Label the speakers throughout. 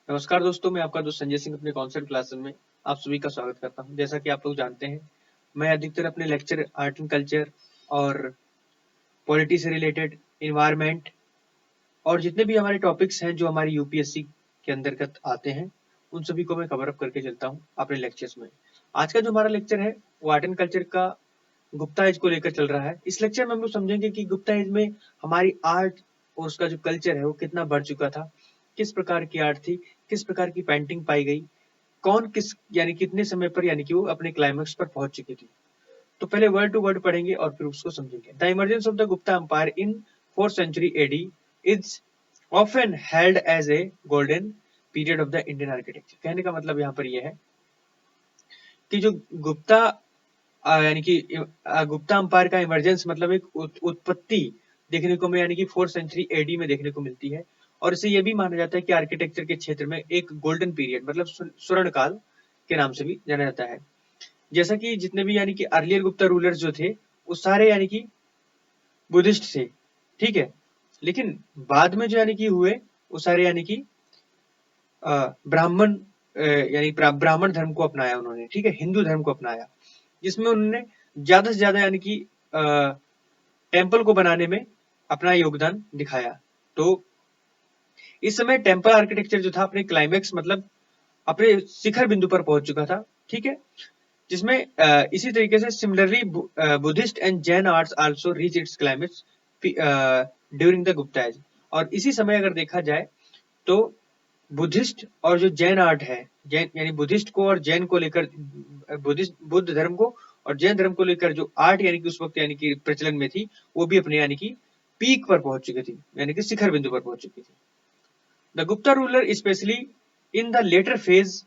Speaker 1: नमस्कार दोस्तों, मैं आपका दोस्त संजय सिंह अपने कॉन्सेप्ट क्लासेस में आप सभी का स्वागत करता हूं। जैसा कि आप लोग जानते हैं, मैं अधिकतर अपने लेक्चर आर्ट एंड कल्चर और पॉलिटी से रिलेटेड, इन्वायरमेंट और जितने भी हमारे टॉपिक्स हैं जो हमारी यूपीएससी के अंतर्गत आते हैं, उन सभी को मैं कवर अप करके चलता हूं अपने लेक्चर्स में। आज का जो हमारा लेक्चर है वो आर्ट एंड कल्चर का गुप्ता एज को लेकर चल रहा है। इस लेक्चर में हम लोग समझेंगे कि गुप्ता एज में हमारी आर्ट और उसका जो कल्चर है वो कितना बढ़ चुका था, किस प्रकार की आर्ट थी, किस प्रकार की पेंटिंग पाई गई, कौन किस यानी कितने समय पर यानी कि वो अपने क्लाइमेक्स पर पहुंच चुकी थी। तो पहले वर्ड टू वर्ड पढ़ेंगे और फिर उसको समझेंगे। The emergence of the Gupta empire in 4th century AD is often held as a golden period of the Indian architecture. कहने का मतलब यहाँ पर यह है कि जो गुप्ता यानी कि गुप्ता एम्पायर का इमरजेंस मतलब एक उत्पत्ति देखने को में यानी कि 4th century AD में देखने को मिलती है। और इसे यह भी माना जाता है कि आर्किटेक्चर के क्षेत्र में एक गोल्डन पीरियड मतलब स्वर्ण काल के नाम से भी जाना जाता है। जैसा कि जितने भी यानी कि अर्लियर गुप्ता रूलर्स जो थे वो सारे यानी कि बुद्धिस्ट थे, ठीक है। लेकिन बाद में जो यानी कि हुए वो सारे यानी कि ब्राह्मण यानी ब्राह्मण धर्म को अपनाया उन्होंने, ठीक है, हिंदू धर्म को अपनाया, जिसमें उन्होंने ज्यादा से ज्यादा यानी कि टेम्पल को बनाने में अपना योगदान दिखाया। तो इस समय टेम्पल आर्किटेक्चर जो था अपने क्लाइमेक्स मतलब अपने शिखर बिंदु पर पहुंच चुका था, ठीक है, जिसमें इसी तरीके से similarly Buddhist and Jain arts also reach its climax during the Gupta age. और इसी समय अगर देखा जाए तो बुद्धिस्ट और जो जैन आर्ट है, जैन यानी बुद्धिस्ट को और जैन को लेकर बुद्ध धर्म को और जैन धर्म को लेकर जो आर्ट यानी कि उस वक्त यानी कि प्रचलन में थी, वो भी अपने यानी कि पीक पर पहुंच चुकी थी, यानी कि शिखर बिंदु पर पहुंच चुकी थी। The Gupta ruler specially in the later phase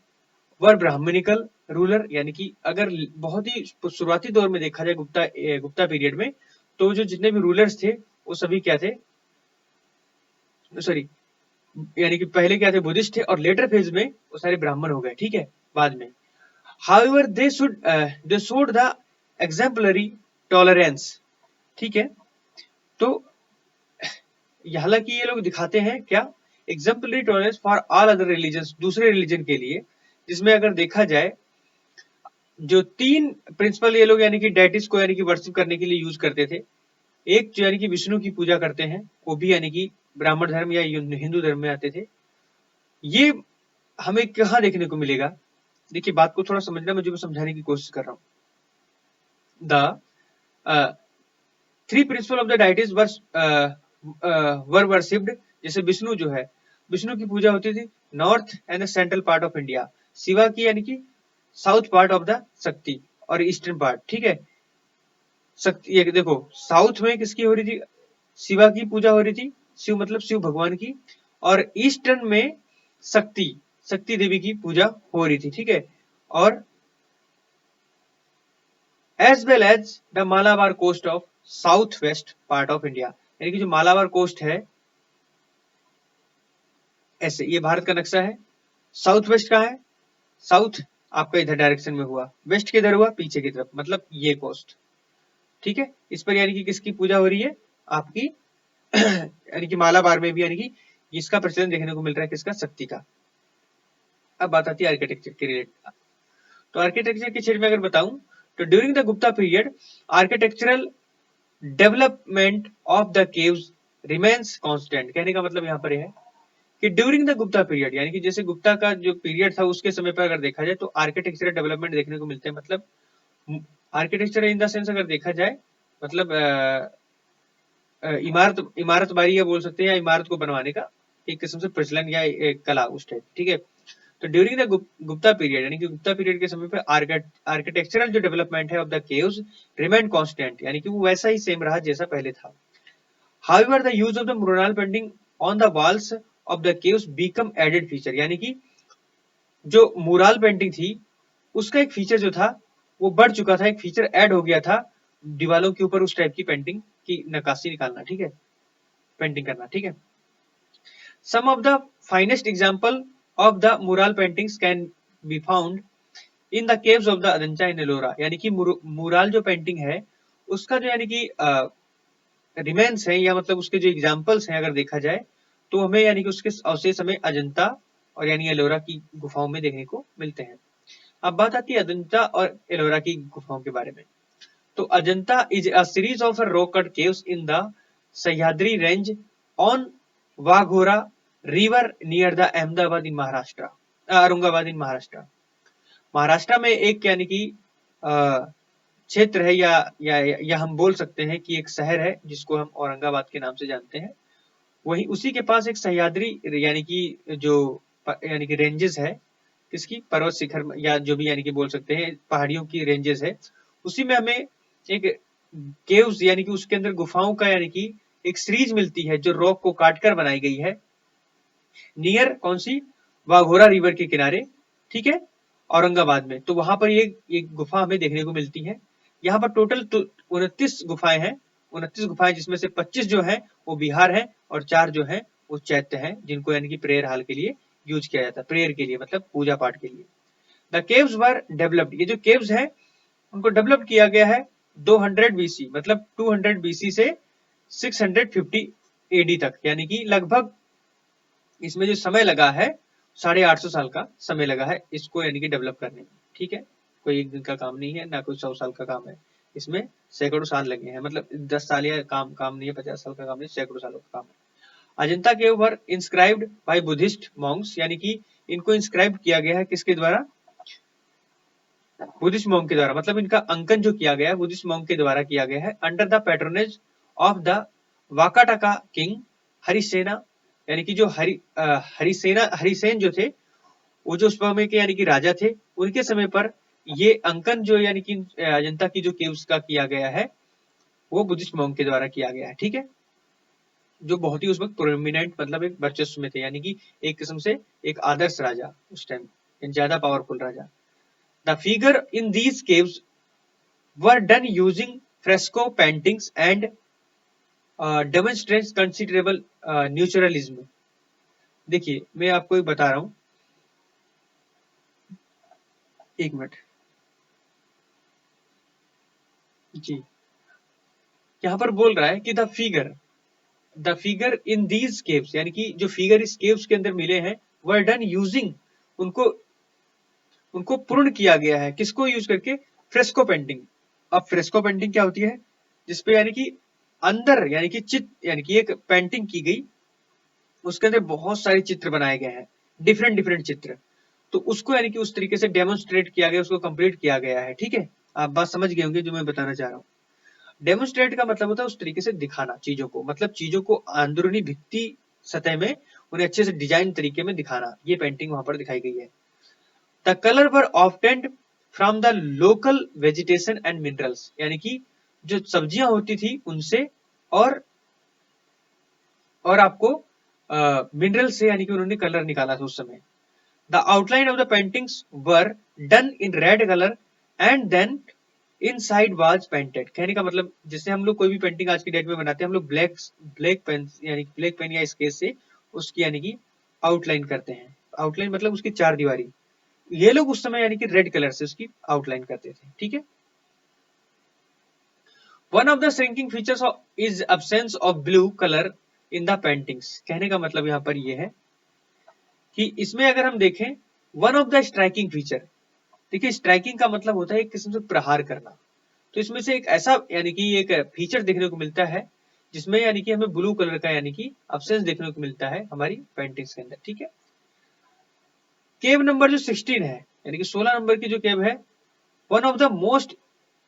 Speaker 1: were Brahmanical ruler, यानी कि अगर बहुत ही शुरुआती दौर में देखा जाए गुप्ता पीरियड में, तो जो जितने भी रूलर्स थे वो सभी क्या थे, सॉरी, यानी कि पहले क्या थे, बुद्धिस्ट थे, और लेटर फेज में वो सारे ब्राह्मण हो गए, ठीक है, बाद में। However, they showed the exemplary tolerance, ठीक है। तो हालांकि ये लोग दिखाते हैं क्या, exemplary tolerance for all other religion, दूसरे रिलीजन के लिए, जिसमें अगर देखा जाए जो तीन प्रिंसिपल ये लोग यानी कि डेटिस को यानी कि वर्शिप करने के लिए यूज करते थे। एक जो यानी कि विष्णु की पूजा करते हैं, वो भी यानी कि ब्राह्मण धर्म या हिंदू धर्म में आते थे। ये हमें कहाँ देखने को मिलेगा, देखिए बात को थोड़ा समझना, मुझे मैं समझाने की कोशिश कर रहा हूँ। The three principle of the डाइटिस were worshipped, जैसे विष्णु जो है, विष्णु की पूजा होती थी north and central part of India, Shiva की यानी कि साउथ पार्ट ऑफ द शक्ति और ईस्टर्न पार्ट, ठीक है। शक्ति ये देखो, साउथ में किसकी हो रही थी, शिवा की पूजा हो रही थी, शिव मतलब शिव भगवान की, और ईस्टर्न में शक्ति शक्ति देवी की पूजा हो रही थी, ठीक है। और as well as the Malabar coast of south west part of India, यानी कि जो मालाबार कोस्ट है, ऐसे ये भारत का नक्शा है, साउथ वेस्ट कहाँ है, साउथ आपका इधर डायरेक्शन में हुआ, वेस्ट किधर हुआ, पीछे की तरफ, मतलब ये कोस्ट, ठीक है। इस पर यानी कि किसकी पूजा हो रही है, आपकी यानी कि मालाबार में भी यानी कि इसका प्रचलन देखने को मिल रहा है, किसका, शक्ति का। अब बात आती है आर्किटेक्चर के रिलेटेड। तो आर्किटेक्चर के क्षेत्र में अगर बताऊं तो during the Gupta period architectural development of the caves remains constant. कहने का मतलब यहाँ पर यह है कि ड्यूरिंग द गुप्ता पीरियड, यानी कि जैसे गुप्ता का जो पीरियड था उसके समय पर अगर देखा जाए तो आर्किटेक्चरल डेवलपमेंट देखने को मिलते हैं। मतलब आर्किटेक्चर इन द सेंस अगर देखा जाए, मतलब इमारतबारी या बोल सकते हैं, या इमारत को बनवाने का एक किस्म से प्रचलन या एक कला उस टाइप, ठीक है। तो ड्यूरिंग द गुप्ता पीरियड, यानी कि गुप्ता पीरियड के समय पे आर्किटेक्चरल जो डेवलपमेंट है of the caves remain constant, यानी कि वो वैसा ही सेम रहा जैसा पहले था। However the use of the mural painting on the walls of the caves become added feature, यानी कि जो मुराल पेंटिंग थी उसका एक फीचर जो था वो बढ़ चुका था, एक फीचर ऐड हो गया था दीवालों के ऊपर उस टाइप की पेंटिंग की नक्काशी निकालना, ठीक है, पेंटिंग करना, ठीक है। Some of the finest example of the mural paintings can be found in the caves of the Ajanta in Ellora, यानी कि मुराल जो पेंटिंग है उसका जो यानी कि रिमेन्स है, या मतलब उसके जो एग्जांपल्स हैं अगर देखा जाए तो हमें यानी कि उसके अवशेष हमें अजंता और यानी एलोरा की गुफाओं में देखने को मिलते हैं। अब बात आती है अजंता और एलोरा की गुफाओं के बारे में। तो Ajanta is a series of rock cut caves in the Sahyadri range on Waghora river near the Ahmedabad in Maharashtra, Aurangabad in Maharashtra. Maharashtra में एक यानी कि क्षेत्र है या हम बोल सकते हैं कि एक शहर है जिसको हम औरंगाबाद के नाम से जानते हैं। वही उसी के पास एक सह्याद्री यानी कि जो यानी कि रेंजेस है, किसकी, पर्वत शिखर या जो भी यानी कि बोल सकते हैं पहाड़ियों की रेंजेस है, उसी में हमें एक केव्स यानी कि उसके अंदर गुफाओं का यानी कि एक सीरीज मिलती है जो रॉक को काटकर बनाई गई है, नियर कौन सी, वाघोरा रिवर के किनारे, ठीक है, औरंगाबाद में। तो वहां पर ये गुफा हमें देखने को मिलती है। यहाँ पर टोटल 29 गुफाएं हैं, 29 गुफाएं, जिसमें से 25 जो है वो बिहार है और 4 जो है वो चैत्य है, जिनको यानी कि प्रेयर हाल के लिए यूज किया जाता है, प्रेयर के लिए मतलब पूजा पाठ के लिए। द केव्स वर डेवलप्ड, ये जो केव्स है उनको डेवलप किया गया है 200 बीसी, मतलब 200 बीसी से 650 एडी तक, यानी कि लगभग इसमें जो समय लगा है 850 साल का समय लगा है इसको यानी कि डेवलप करने में, ठीक है। कोई एक दिन का काम नहीं है, ना कोई 100 साल का काम है, इसमें सैकड़ों साल लगे हैं, मतलब 10 साल या काम नहीं है, 50 साल का काम नहीं, सैकड़ों सालों का काम है। अजंता केव वर इंस्क्राइब्ड बाय बुद्धिस्ट मॉन्क्स, यानी कि इनको इंस्क्राइब किया गया है किसके द्वारा, बुद्धिस्ट मॉन्क के द्वारा, मतलब इनका अंकन जो किया गया है बुद्धिस्ट मॉन्क के द्वारा किया गया है, under the patronage of the Vakataka king Harisena, यानी कि जो हरिसेन जो थे, वो जो उस समय के यानी कि राजा थे, उनके समय पर ये अंकन जो यानी कि अजंता की जो केव्स का किया गया है वो बुद्धिस्ट मॉन्क के द्वारा किया गया है, ठीक है, जो बहुत ही उस वक्त प्रोमिनेंट मतलब एक वर्चस्व में थे, यानी कि एक किस्म से एक आदर्श राजा उस टाइम, ज्यादा पावरफुल राजा। The figure in these caves were done using fresco paintings and demonstrates considerable naturalism. देखिए मैं आपको एक बता रहा हूं, एक मिनट जी, यहां पर बोल रहा है कि the figure in these caves, यानी कि जो फिगर इस केव्स के अंदर मिले हैं, वर डन यूजिंग, उनको उनको पूर्ण किया गया है, किसको यूज करके, फ्रेस्को पेंटिंग। अब फ्रेस्को पेंटिंग क्या होती है, जिसपे यानी कि अंदर यानी कि चित्र यानी कि एक पेंटिंग की गई, उसके अंदर बहुत सारे चित्र बनाए गए हैं, डिफरेंट डिफरेंट चित्र, तो उसको यानी कि उस तरीके से डेमोन्स्ट्रेट किया गया, उसको कंप्लीट किया गया है, ठीक है। आप बात समझ गए होंगे जो मैं बताना चाह रहा हूँ। डेमोन्स्ट्रेट का मतलब होता है उस तरीके से दिखाना चीजों को, मतलब चीजों को अंदरूनी भित्ति सतह में उन्हें अच्छे से डिजाइन तरीके में दिखाना, ये पेंटिंग वहां पर दिखाई गई है। The colour were obtained from the local vegetation and minerals, यानी कि जो सब्जियां होती थी उनसे, और आपको मिनरल से यानी कि उन्होंने कलर निकाला था उस समय। The outline of the paintings were done in red colour and then inside was painted, कहने का मतलब जैसे हम लोग कोई भी पेंटिंग आज की डेट में बनाते हैं, हम लोग ब्लैक पेन यानी ब्लैक पेन या स्केच से उसकी यानी कि आउटलाइन करते हैं, आउटलाइन मतलब उसकी चार दीवारी, ये लोग उस समय यानी कि रेड कलर से उसकी आउटलाइन करते थे, ठीक है। One of the shrinking features is absence of blue colour in the paintings, कहने का मतलब यहां पर यह है कि इसमें अगर हम देखें, one of the striking feature, देखिए स्ट्राइकिंग का मतलब होता है एक किस्म से प्रहार करना, तो इसमें से एक ऐसा यानी कि एक फीचर देखने को मिलता है जिसमें यानी कि हमें ब्लू कलर का यानी कि एब्सेंस देखने को मिलता है हमारी पेंटिंग्स के अंदर, ठीक है। केव नंबर जो 16 है, यानी कि 16 नंबर की जो केव है, one of the most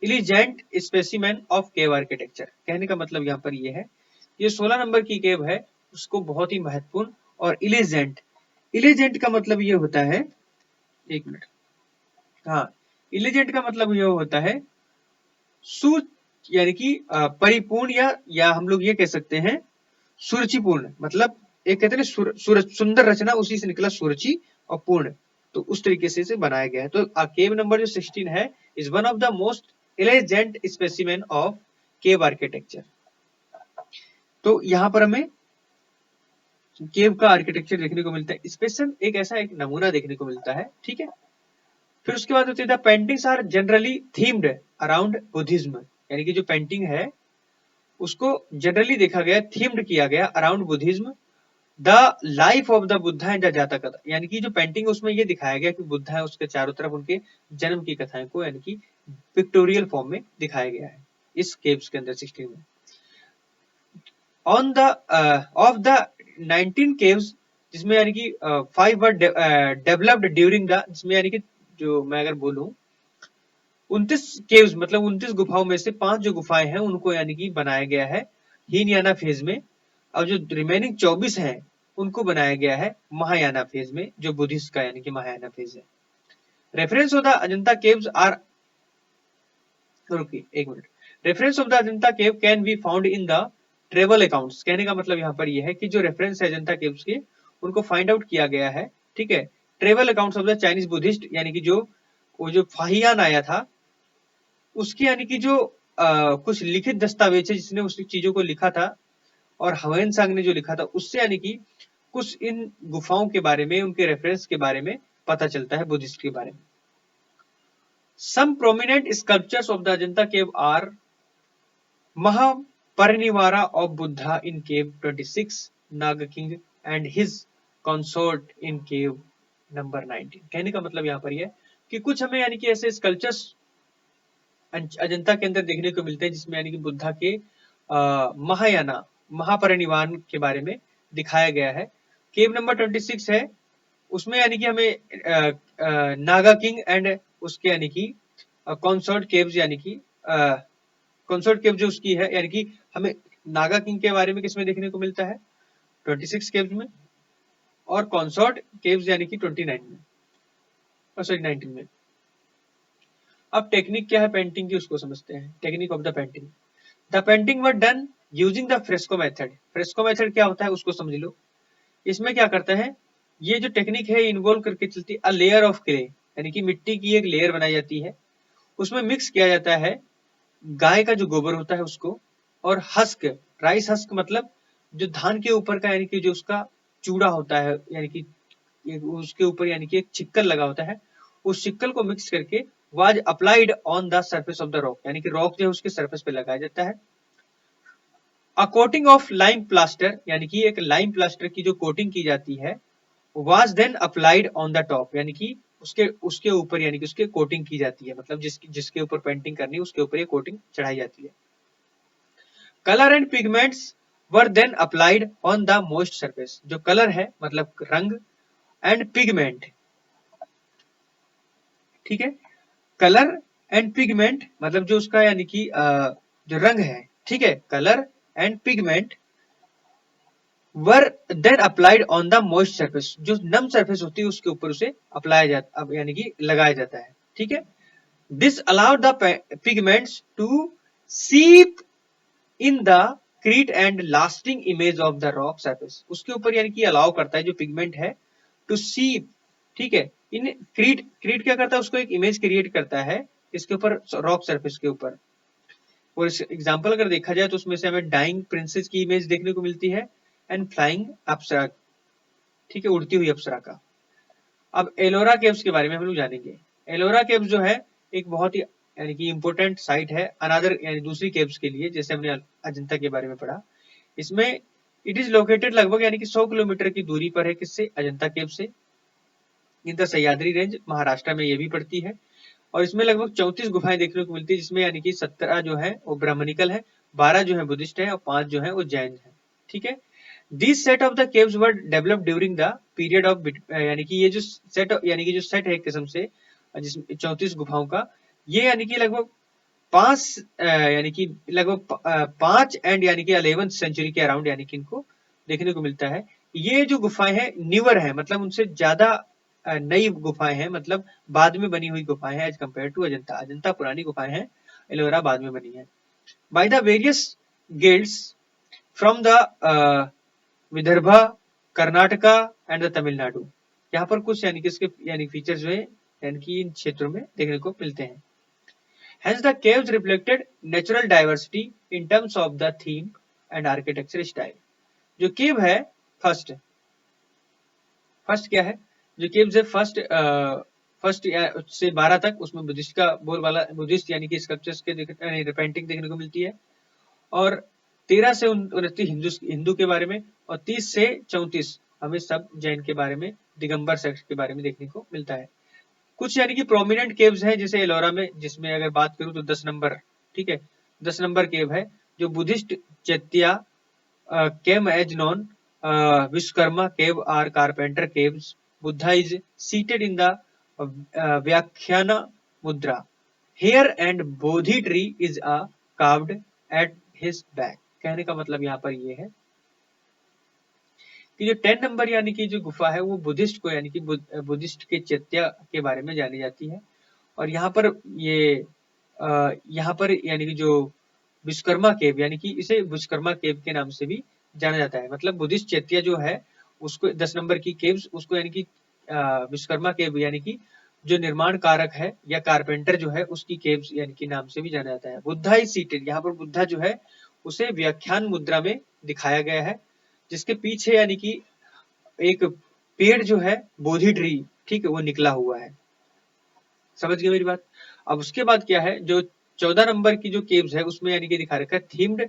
Speaker 1: elegant specimen of cave architecture, कहने का मतलब यहाँ पर ये है, ये 16 नंबर की केव है, उसको बहुत ही महत्वपूर्ण और इलिजेंट, इलिजेंट का मतलब ये होता है, एक मिनट, हाँ, इलिजेंट का मतलब ये होता है सु यानी कि परिपूर्ण या हम लोग ये कह सकते हैं सुरुचिपूर्ण, मतलब एक कहते हैं सुंदर रचना, उसी से निकला सुरुचि और पूर्ण, तो उस तरीके से इसे बनाया गया है। तो केव नंबर जो 16 है is one of the most एलिजेंट specimen of cave architecture. तो यहाँ पर हमें केव का आर्किटेक्चर देखने को मिलता है, स्पेशल एक ऐसा एक नमूना देखने को मिलता है, ठीक है। फिर उसके बाद होती है the paintings are generally themed around Buddhism, यानी कि जो पेंटिंग है उसको जनरली देखा गया, थीम्ड किया गया around Buddhism, the life of the Buddha and the जातक कथा, यानी कि जो पेंटिंग है उसमें ये दिखाया गया कि बुद्धा है उसके चारों तरफ उनके जन्म की कथाएं को यानी कि पिक्टोरियल फॉर्म में दिखाया गया है इस केव्स के अंदर 16 में। On the of the 19 caves, जिसमें यानी कि 5 वर डेवलप्ड ड्यूरिंग द, जिसमें यानी कि जो मैं अगर बोलूं 29 केव्स मतलब 29 गुफाओं में से 5 जो गुफाएं हैं उनको यानी कि बनाया गया है हीनयाना फेज में, और जो रिमेनिंग 24 हैं उनको बनाया गया है महायाना फेज में, जो बुद्धिस्ट का यानी कि महायाना फेज है। Reference of the Ajanta caves are, रुकिए एक minute, reference of the Ajanta cave can be found in the travel accounts. कहने का मतलब यहाँ पर यह है कि जो रेफरेंस है अजंता केव्स के उनको फाइंड आउट किया गया है, ठीक है, travel accounts of the Chinese Buddhist, यानी कि जो वो जो फाहियान आया था उसकी यानी कि जो कुछ लिखित दस्तावेज है जिसने उस चीजों को लिखा था, और हवेन सांग ने जो लिखा था उससे यानी कि कुछ इन गुफाओं के बारे में, उनके रेफरेंस के बारे में पता चलता है बुद्धिस्ट के बारे में। Some prominent sculptures of the Ajanta cave are Mahaparinirvana of Buddha in cave 26, Naga king and his consort in cave number 19। कहने का मतलब यहाँ पर यह कि कुछ हमें यानी कि ऐसे स्कल्पचर्स अजंता के अंदर देखने को मिलते हैं जिसमें यानी कि बुद्धा के महायाना महापरिनिर्वाण के बारे में दिखाया गया है। केव नंबर 26 है उसमें यानी कि हमें नागा किंग एंड उसके यानी कि कंसोर्ट केव्स, यानी कि कंसोर्ट केव जो उसकी है, यानी कि हमें नागा किंग के बारे में किसमें देखने को मिलता है 26 केव्स में, और कंसोर्ट केव्स यानी कि 29 में, सॉरी 19 में। अब टेक्निक क्या है पेंटिंग की उसको समझते हैं। Technique of the painting, the painting were done using the fresco method. Fresco method क्या होता है उसको समझ लो। इसमें क्या करते हैं, ये जो टेक्निक है इन्वॉल्व करके चलती है अ लेयर ऑफ क्ले, यानी कि मिट्टी की एक लेयर बनाई जाती है, उसमें मिक्स किया जाता है गाय का जो गोबर होता है उसको, और हस्क, राइस हस्क मतलब जो धान के ऊपर का यानी कि जो उसका चूड़ा होता है, यानी कि उसके ऊपर यानी कि एक चिक्कल लगा होता है, उस चिक्कल को मिक्स करके was applied on the surface of the rock, यानी कि रॉक जो है उसके सरफेस पे लगाया जाता है। अ कोटिंग ऑफ लाइम प्लास्टर, यानी कि एक लाइम प्लास्टर की जो कोटिंग की जाती है, was then applied on the top, यानी कि उसके ऊपर यानी कि उसके कोटिंग की जाती है, मतलब जिसके ऊपर पेंटिंग करनी है उसके ऊपर ये कोटिंग चढ़ाई जाती है। Colour and pigments were then applied on the most surface, जो कलर है मतलब रंग, एंड पिगमेंट, ठीक है, कलर एंड पिगमेंट मतलब जो उसका यानी कि जो रंग है, ठीक है, colour and pigment were then applied on the moist surface, जो नम सरफेस होती है उसके ऊपर उसे अप्लाई जाता यानी कि लगाया जाता है, ठीक है। This allowed the pigments to seep in the crete and lasting image of the rock surface, उसके ऊपर यानी कि अलाउ करता है जो पिगमेंट है टू सीप, ठीक है, इन क्रीट, क्रीट क्या करता है उसको एक इमेज क्रिएट करता है इसके ऊपर रॉक सरफेस के ऊपर। और इस एग्जांपल अगर देखा जाए तो उसमें से हमें डाइंग प्रिंसेस की इमेज देखने को मिलती है एंड फ्लाइंग अप्सरा, ठीक है, उड़ती हुई अप्सरा का। अब एलोरा केव्स के बारे में हम लोग जानेंगे। एलोरा केव्स जो है एक बहुत ही यानी कि इंपोर्टेंट साइट है अनदर यानी दूसरी केव्स के लिए, जैसे हमने अजंता के बारे में पढ़ा। इसमें इट इज लोकेटेड लगभग यानी कि 100 किलोमीटर की दूरी पर है किससे, अजंता केव से, इन द सह्याद्री रेंज, महाराष्ट्र में ये भी पड़ती है। और इसमें लगभग 34 गुफाएं देखने को मिलती है, जिसमें यानी कि 17 जो है वो ब्राह्मणिकल है, 12 जो है बुद्धिस्ट है, और 5 जो है वो जैन है, ठीक है। This set of the caves were developed during the period of, यानी कि ये जो सेट यानी कि जो सेट है एक किस्म से जिसमें 34 गुफाओं का, ये यानी कि लगभग 5 यानी कि लगभग 5 एंड यानी कि 11th सेंचुरी के अराउंड यानी कि इनको देखने को मिलता है। ये जो गुफाएं हैं न्यूअर है, मतलब उनसे ज्यादा नई गुफाएं हैं, मतलब बाद में बनी हुई गुफाएं हैं as compare to Ajanta. Ajanta पुरानी गुफाएं हैं, एलोरा बाद में बनी है। By the various guilds from the Vidarbha, Karnataka and the Tamil Nadu, यहाँ पर कुछ यानी कि इसके यानी फीचर्स जो है यानी कि इन क्षेत्रों में देखने को मिलते हैं। Hence the caves reflected natural diversity in terms of the theme and architecture style. जो केव है फर्स्ट क्या है, जो केव्स है फर्स्ट से 12 तक, उसमें बुद्धिस्ट का बोलबाला, बुद्धिस्ट यानी कि स्कल्पचर्स के पेंटिंग देखने को मिलती है, और 13 से 29 हिंदू के बारे में, और 30 से 34 हमें सब जैन के बारे में, दिगंबर सेक्ट के बारे में देखने को मिलता है। कुछ यानी कि प्रोमिनेंट केव्स हैं जैसे एलोरा में, जिसमें अगर बात करूं तो 10 नंबर, ठीक है, 10 नंबर केव है जो Buddhist chaitya came as known Vishwakarma cave or carpenter caves. Buddha is seated in the vyakhyana mudra here and Bodhi tree is a carved at his back. कहने का मतलब यहाँ पर ये है कि जो 10 नंबर यानी कि जो गुफा है वो बुद्धिस्ट को यानी कि बुद्धिस्ट के चैत्य के बारे में जानी जाती है। और यहाँ पर यहाँ पर यानी कि जो विश्वकर्मा केव यानी कि इसे विश्वकर्मा केव के नाम से भी जाना जाता है। मतलब बुद्धिस्ट चैत्य जो है उसको 10 नंबर की केव्स उसको यानी कि विश्वकर्मा केव यानी कि जो निर्माण कारक है या कारपेंटर जो है उसकी केव्स यानी कि नाम से भी जाना जाता है। बुद्धा इज सीटेड, यहाँ पर बुद्धा जो है उसे व्याख्यान मुद्रा में दिखाया गया है, जिसके पीछे यानी कि एक पेड़ जो है बोधि ट्री, ठीक है, वो निकला हुआ है। समझ गए मेरी बात। अब उसके बाद क्या है, जो 14 नंबर की जो केव्स है उसमें यानी कि दिखा रखा है थीम्ड,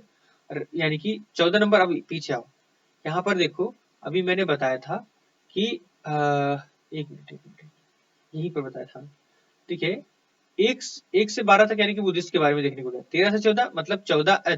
Speaker 1: यानी कि 14 नंबर। अब पीछे आओ, यहाँ पर देखो अभी मैंने बताया था कि एक मिनट यहीं पर बताया था, ठीक है, एक से 12 तक यानी कि बुद्धिस्ट के बारे में देखने को मिला। 13 से 14 मतलब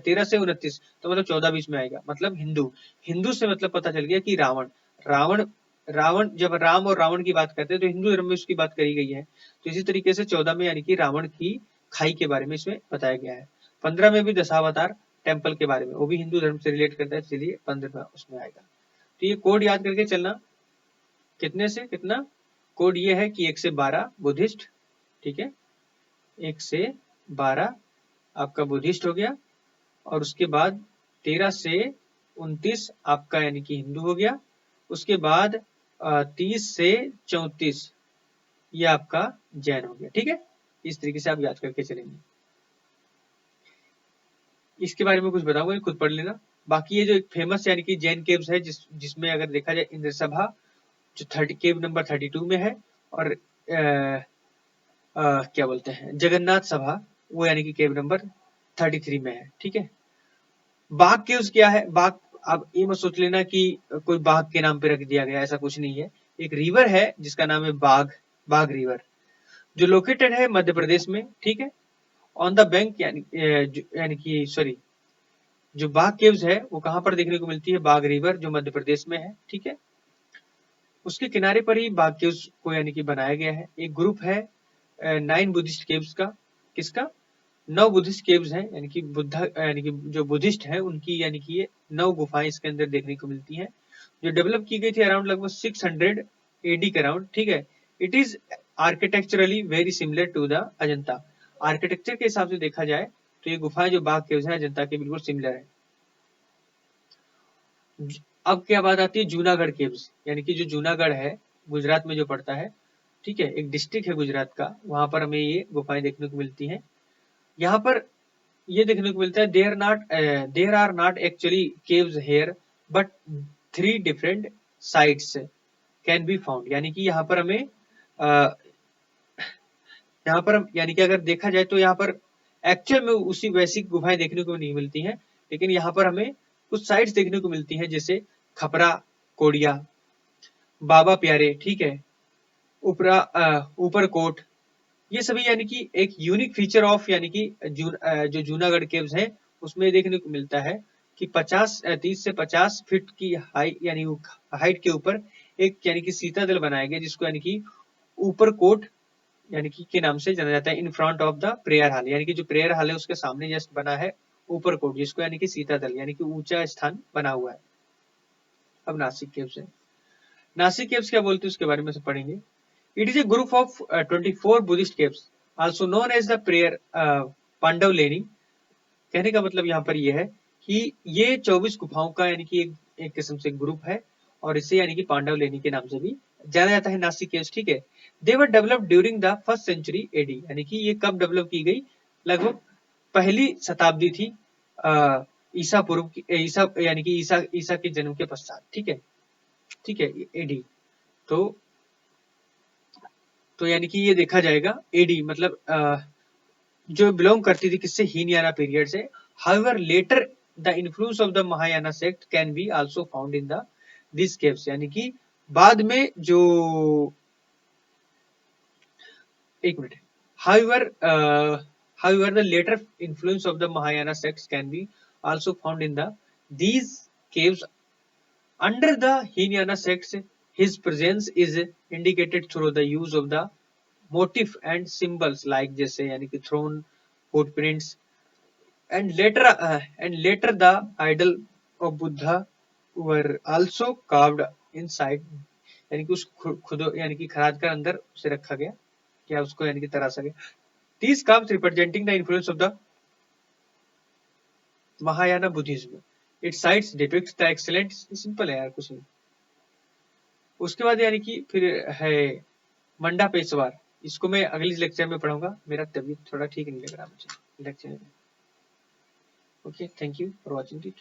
Speaker 1: 13 से 29 तो मतलब 14 बीच में आएगा, मतलब हिंदू। हिंदू से मतलब पता चल गया कि रावण, रावण रावण जब राम और रावण की बात करते हैं तो हिंदू धर्म में उसकी बात करी गई है। तो इसी तरीके से 14 में यानी कि रावण की खाई के बारे में इसमें बताया गया है। 15 में भी दशावतार टेम्पल के बारे में, वो भी हिंदू धर्म से रिलेट करता है, इसलिए 15 उसमें आएगा। तो ये कोड याद करके चलना, कितने से कितना कोड ये है कि 1 से 12 बुद्धिस्ट, ठीक है, 1 से 12 आपका बुद्धिस्ट हो गया, और उसके बाद 13 से 29 आपका यानी कि हिंदू हो गया। उसके बाद 30 से 34 ये आपका जैन हो गया, ठीक है। इस तरीके से आप याद करके चलेंगे। इसके बारे में कुछ बताऊंगा, खुद पढ़ लेना। बाकी ये जो एक फेमस यानी कि जैन केव्स है जिसमें अगर देखा जाए इंद्र सभा जो केव नंबर 32 में है, और क्या बोलते हैं जगन्नाथ सभा वो यानी कि केव नंबर 33 में है, ठीक है। बाघ केव्स क्या है, बाघ, अब ये मत सोच लेना कि कोई बाघ के नाम पे रख दिया गया, ऐसा कुछ नहीं है। एक रिवर है जिसका नाम है बाघ, बाघ रिवर, जो लोकेटेड है मध्य प्रदेश में, ठीक है। ऑन द बैंक यानी कि सॉरी, जो बाघ केव्स है वो कहां पर देखने को मिलती है, बाघ रिवर जो मध्य प्रदेश में है, ठीक है। उसके किनारे पर ही बाघ केव्स को यानी कि बनाया गया है। एक ग्रुप है 9 बुद्धिस्ट केव्स का, किसका, 9 बुद्धिस्ट केव्स हैं, यानी कि बुद्धा यानी कि जो बुद्धिस्ट है उनकी यानी कि ये 9 गुफाएं इसके अंदर देखने को मिलती हैं, जो डेवलप की गई थी अराउंड लगभग 600 एडी के अराउंड, ठीक है। It is architecturally very similar to the Ajanta. Architecture के हिसाब से देखा जाए तो ये गुफाएं जो बाघ केव्स हैं अजंता के बिल्कुल सिमिलर है। अब क्या बात आती है जूनागढ़ केव्स, यानी कि जो जूनागढ़ है गुजरात में जो पड़ता है, ठीक है, एक डिस्ट्रिक्ट है गुजरात का, वहां पर हमें ये गुफाएं देखने को मिलती हैं। यहाँ पर ये देखने को मिलता है there are not actually caves here but 3 different sites can be found. यानी कि यहाँ पर हमें यहाँ पर यानी कि अगर देखा जाए तो यहाँ पर एक्चुअल में उसी वैसी गुफाएं देखने को नहीं मिलती हैं, लेकिन यहाँ पर हमें कुछ साइट्स देखने को मिलती हैं, जैसे खपरा कोडिया, बाबा प्यारे, ठीक है, ऊपरकोट, ये सभी यानी कि एक यूनिक फीचर ऑफ यानी कि जो जूनागढ़ केव्स हैं उसमें देखने को मिलता है कि 30 से 50 फीट की हाइट यानी हाइट के ऊपर एक यानी कि सीतादल बनाया गया, जिसको यानी कि ऊपरकोट यानी कि के नाम से जाना जाता है, in front of the prayer hall, यानी कि जो प्रेयर हॉल है उसके सामने जस्ट बना है ऊपरकोट, जिसको यानी कि सीतादल यानी कि ऊंचा स्थान बना हुआ है। अब नासिक केव्स है, नासिक केव्स क्या बोलते हैं उसके बारे में से पढ़ेंगे। It is a group of 24 Buddhist caves, also known as the prayer पांडवलेनी। कहने का मतलब यहाँ पर यह है कि ये 24 गुफाओं का यानी कि एक किस्म से ग्रुप है, और इसे यानी कि पांडवलेनी के नाम से भी जाना जाता है, नासिक केव्स, ठीक है। They were developed during the 1st century AD, यानी कि ये कब डेवलप की गई, लगभग पहली शताब्दी थी ईसा पूर्व की, ईसा यानी कि ईसा के जन्म के पश्चात, ठीक है, ठीक है, एडी। तो यानी कि ये देखा जाएगा एडी मतलब जो बिलोंग करती थी किससे, हीनयाना पीरियड से। However later the influence of the Mahayana sect can be also found in the this caves, यानी कि बाद में जो एक minute however the later influence of the Mahayana sects can be also found in the these caves under the Hinayana sects. His presence is indicated through the use of the motif and symbols like जैसे यानी कि throne, footprints, and later the idol of Buddha were also carved inside, यानी कि उस खुद यानी कि खराज कर अंदर उसे रखा गया, क्या उसको यानी कि तराशा गया. These carved representing the influence of the Mahayana Buddhism. Its sites depict the excellent, simple है यार कुछ नहीं. उसके बाद यानी कि फिर है मंडा पेशवार, इसको मैं अगली लेक्चर में पढ़ूंगा, मेरा तबीयत थोड़ा ठीक नहीं लग रहा मुझे लेक्चर में. Okay, thank you for watching it.